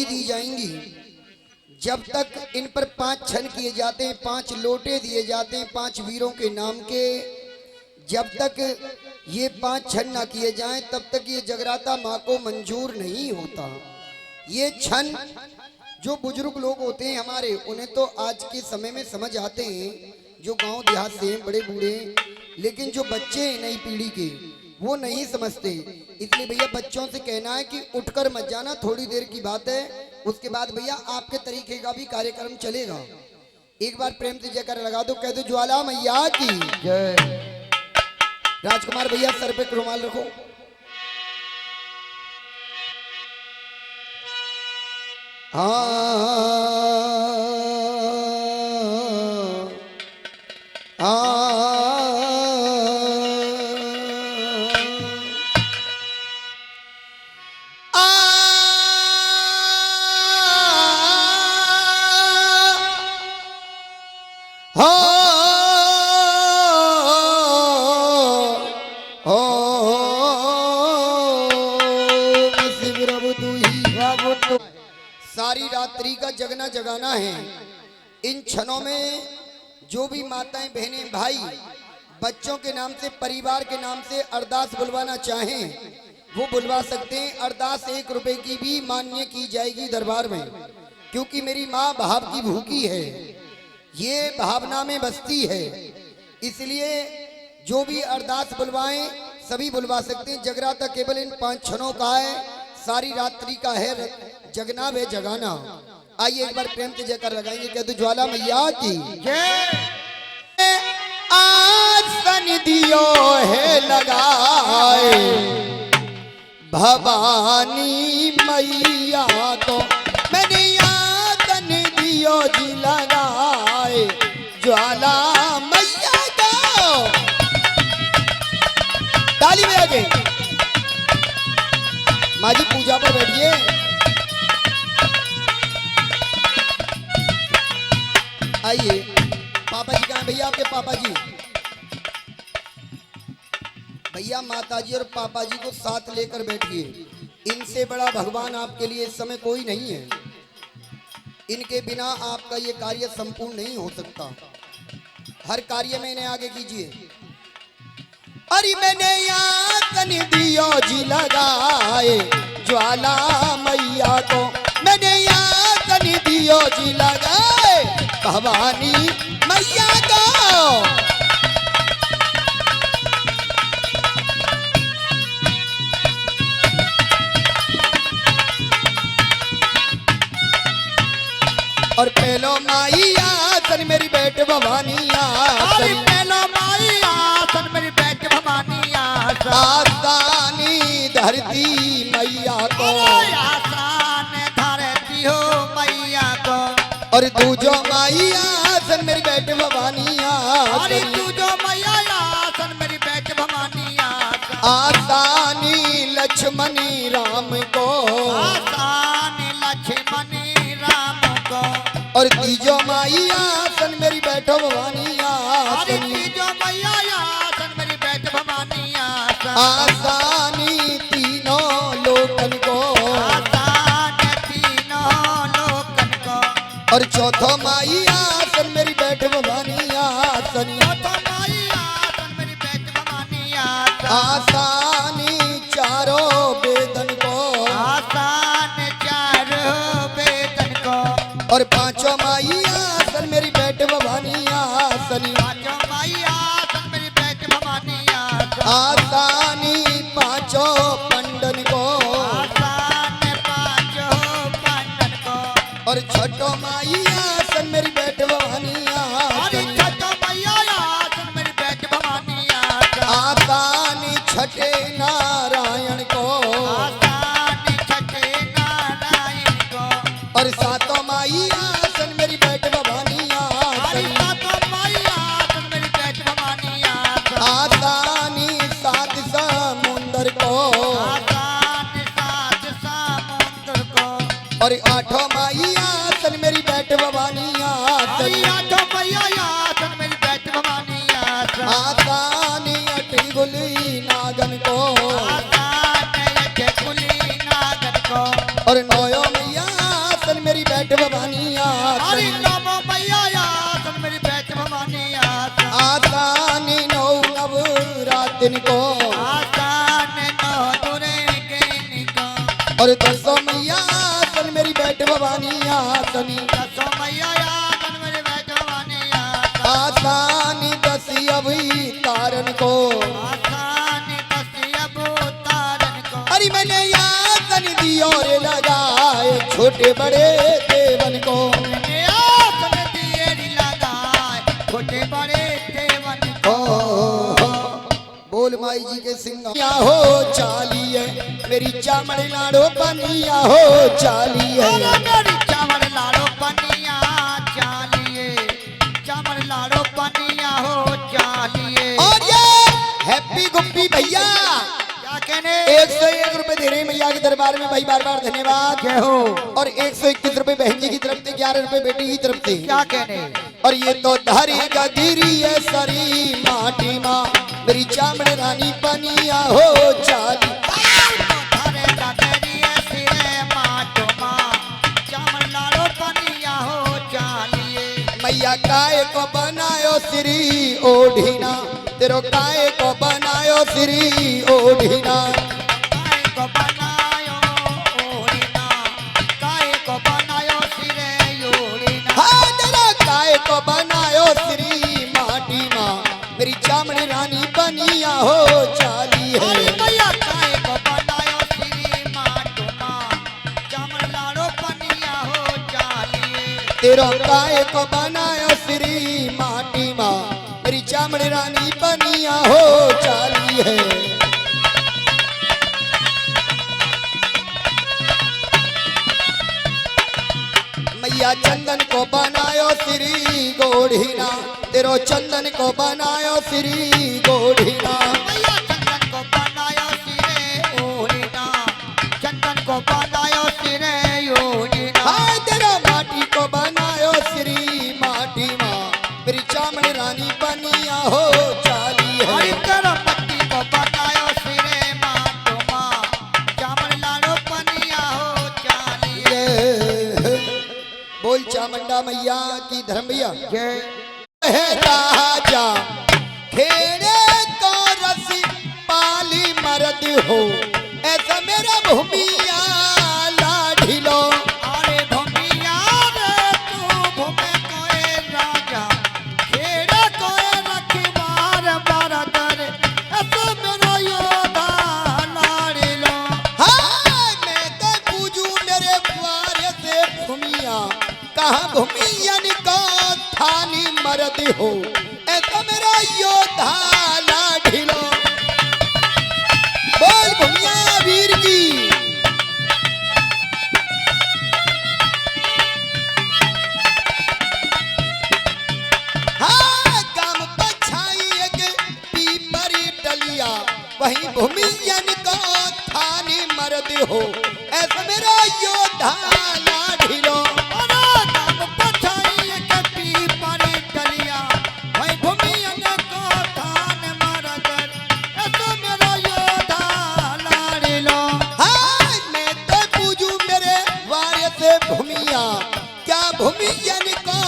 दी जाएंगी। जब तक इन पर 5 छन किए जाते हैं, 5 लोटे दिए जाते हैं 5 वीरों के नाम के, जब तक ये 5 छन ना किए जाएं तब तक ये जगराता माँ को मंजूर नहीं होता। ये छन जो बुजुर्ग लोग होते हैं हमारे, उन्हें तो आज के समय में समझ आते हैं, जो गांव देहात से हैं बड़े बूढ़े, लेकिन जो बच्चे हैं नई पीढ़ी के वो नहीं समझते। इसलिए भैया बच्चों से कहना है कि उठकर मत जाना, थोड़ी देर की बात है, उसके बाद भैया आपके तरीके का भी कार्यक्रम चलेगा। एक बार प्रेम से जयकार लगा दो, कह दो ज्वाला मैया की जय। राजकुमार भैया सर पे रुमाल रखो। सारी रात्रि का जगना जगाना है। इन क्षणों में जो भी माताएं बहनें भाई बच्चों के नाम से परिवार के नाम से अरदास बुलवाना चाहें वो बुलवा सकते हैं। अरदास 1 रुपए की भी मान्य की जाएगी दरबार में, क्योंकि मेरी माँ भाव की भूखी है, ये भावना में बसती है। इसलिए जो भी अरदास बुलवाएं सभी बुलवा सकते हैं। जगराता केवल इन 5 क्षणों का है, सारी रात्रि का है जगना वे जगाना। आइए एक बार प्रेम से जयकार लगाएंगे, कह दो ज्वाला मैया की जय। आसन दियो है लगाए भवानी मैया को, मैंने आसन दियो जी लगाए ज्वाला मैया को। ताली में आगे माँ जी पूजा पर बैठिए। आइए पापा जी कहाँ भैया, आपके पापा जी, भैया माता जी और पापा जी को साथ लेकर बैठिए। इनसे बड़ा भगवान आपके लिए इस समय कोई नहीं है, इनके बिना आपका ये कार्य संपूर्ण नहीं हो सकता। हर कार्य में इन्हें आगे कीजिए। अरे मैंने आसन दियो जी लगाए ज्वाला मैया को, मैंने आसन दियो जी लगाए भवानी मैया को। और पहलो माई आसन मेरी बेट भवानी आसन, पहलो माई आसन मेरी बेट भवानी आसन, आसानी धरती मैया को, आसान धरती हो मैया को। और दूजो माई आसन मेरी बेट भवानी आसन, दूजो मैया आसन मेरी बेट भवानी आसन, आसानी लक्ष्मणी राम को, आसान लक्ष्मणी राम को। और तीजो माई आसन मेरी बैठो भवानी आसन, तीजो मैया आसन मेरी बेट भवानी आसन, आसानी तीनों लोकन को, आसान तीनों लोकन को। और चौथो माई आसन मेरी बैठो भवानी आसन, चौथो माई आसन मेरी बेट भवानी आसन, आसानी चारों वेदन को, आसान चारों वेदन को। और पांचों माई आसन मेरी बैठ भवानी आसन, पांचों माई आसन मेरी बेट भवानी आसन, आसानी पांचों पंडन को, आसान पांचों पंडन को। और छठो माई आसन मेरी बैठ भवानी आसन, छठो मैया आसन मेरी बेट भवानी आसन, आसानी छठे नारायण को, आसान छठे नारायण को। और सातों माई आसन मेरी बैठ भवानी आसन, सातों माई आसन मेरी बेट भवानी आसन, आसानी 7 समुंदर को, आसान 7 समुद्र को। और आठों माई आसन मेरी बैठ दिन को आसान तो तुरे के निको और दसो मैया सन मेरी बैठ भवानी आसनी दसो मैया आसन मेरे बैठवानी आसानी दसी अभी तारन को आसान तसियब तारन को अरे मैंने आसन दी और लगाए छोटे बड़े देवन को ने आसन दिए लगाए छोटे बड़े देवन को बोल माई जी के सिंगा हो चालिए मेरी चामड़ लाड़ो पनिया हो चालिए मेरी चावल लाड़ो पनिया चालिए चावल लाड़ो पनिया हो चालिए और ये हैप्पी गुप्पी भैया क्या कहने 101 रुपए दे रहे हैं मैया के दरबार में भाई बार बार धन्यवाद जय हो और 121 रुपए बहन जी की तरफ से 11 रुपए बेटी की तरफ से क्या कहने और ये तो धरी गदीरी है सरी माटी माँ मेरी चामड़ रानी पनिया हो चाली धारे दादरिए सिरे माटो माँ चावल लाड़ो पनिया हो चालिए मैया काय को बनायो श्री ओढ़ीना तेरो काय को बनायो श्री ओढ़ीना काय को बनायो ओढ़िना काय को बनायो सिरे ओढ़िना हाँ तेरा काय को बनायो श्री माटी माँ मेरी चामड़ रानी पनिया हो चाली अरे है मैया काय को बनायो सिरे माटो माँ चावल लाड़ो पनिया हो चालिए तेरो काय को बनायो श्री माटी माँ मेरी चामड़ रानी पनिया हो चाली है मैया चंदन को बनायो श्री गोढ़ीना तेरो चंदन को बनायो श्री गोढ़ीना मैया चंदन को बनायो सिरे ओढ़िना चंदन को बनायो सिरे ओढ़िना हाँ तेरा माटी को बनायो श्री माटी माँ मेरी चामड़ रानी पनिया हो चाली अरे है तेरा पत्ती को बनायो सिरे माटो माँ चावल लाड़ो पनिया हो चालिए बोल चामुंडा मैया की धर्म भैया जय है राजा खेड़े तो रसी पाली मर्द हो ऐसा मेरा भूमिया लाढिलो अरे भूमिया रे तू भूमे कोए राजा खेड़ा कोए रखवार बरदर ऐसा मेरा योधा लाड़ी लो हाँ मैं तो पूजू मेरे द्वार से भूमिया कहाँ भूमियन को थानी मर्द हो ऐसा मेरा योधा लाढिलो बोल भूमिया वीर की हाँ गाम पछाई एक पीपरी डलिया वही भूमियन को थानी मर्द हो ऐसा मेरा योधा लाढिलो अरे नाम पछाई कपी परी टलिया भाई भूमियन को थान मरदर ऐसा मेरा योधा लाड़ी लो हाँ मैं तो पूजू मेरे वार्य से भूमिया क्या भूमियन को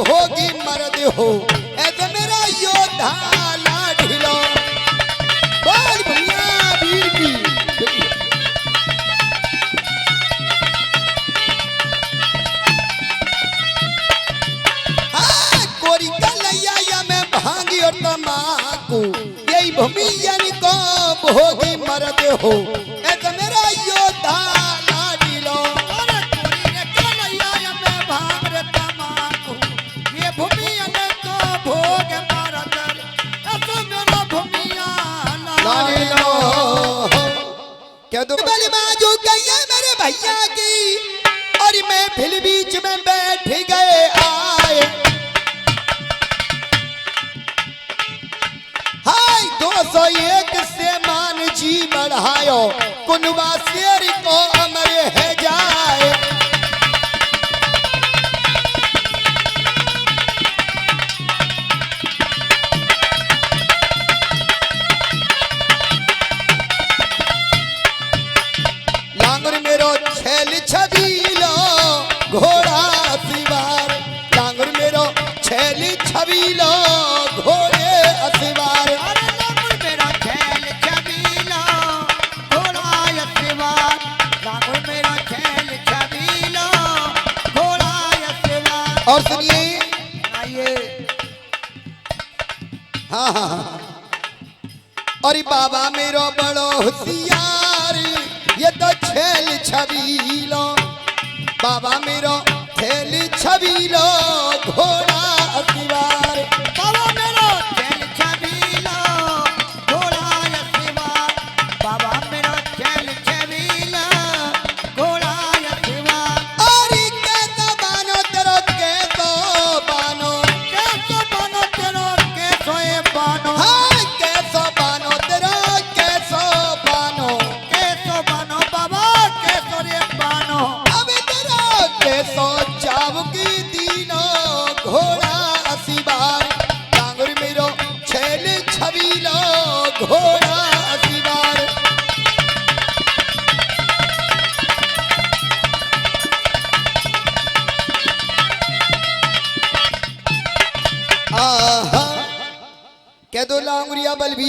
भोगी मर्द हो ऐसा मेरा योधा लाढिलो बोल भूमिया वीर की हाँ कोरी कलैया या मैं भांगी और तमाकू यही भूमियन को भोगी मर्द हो ऐसा मेरा योधा लाढिलो अरे कोरी रे कन्हैया में भांग रे तमाकू ये भूमियन को भोग मरदर ऐसा मेरा भूमिया लाड़ी लो क्या दो बल बाजू गई है मेरे भैया की और मैं फिर बीच में बैठ गए आए हाय 201 से मान जी बढ़ायो कुनवा शेर को अमर है जाए लांगुर मेरो छैल छबीलो घोड़ा सिवार लांगुर मेरो छैल छबीलो घोड़े असिवार अरे लंगड़ मेरा हाँ हाँ हाँ। अरे बाबा मेरो बड़ो होशियार, ये तो छेल छबीलो, बाबा मेरो छेल छबीलो घोड़ा अतिवार। बाबा मेरो चैन छबीला घोड़ा यशवार, बाबा मेरो चैन छबीला घोड़ा यशवार। अरे कैसो बानो तेरो कैसो बानो, कैसो बानो तेरो कैसो ये बानो, हाँ कैसो बानो तेरो कैसो बानो, कैसो बानो बाबा कैसो रे बानो। अबे तेरो कैसो चावकी दीनो घोड़ा असीबार, डांगुर मेरो छेल छबीलो घोड़ा असीबार। आहा कह दो लांगुरिया बलबीर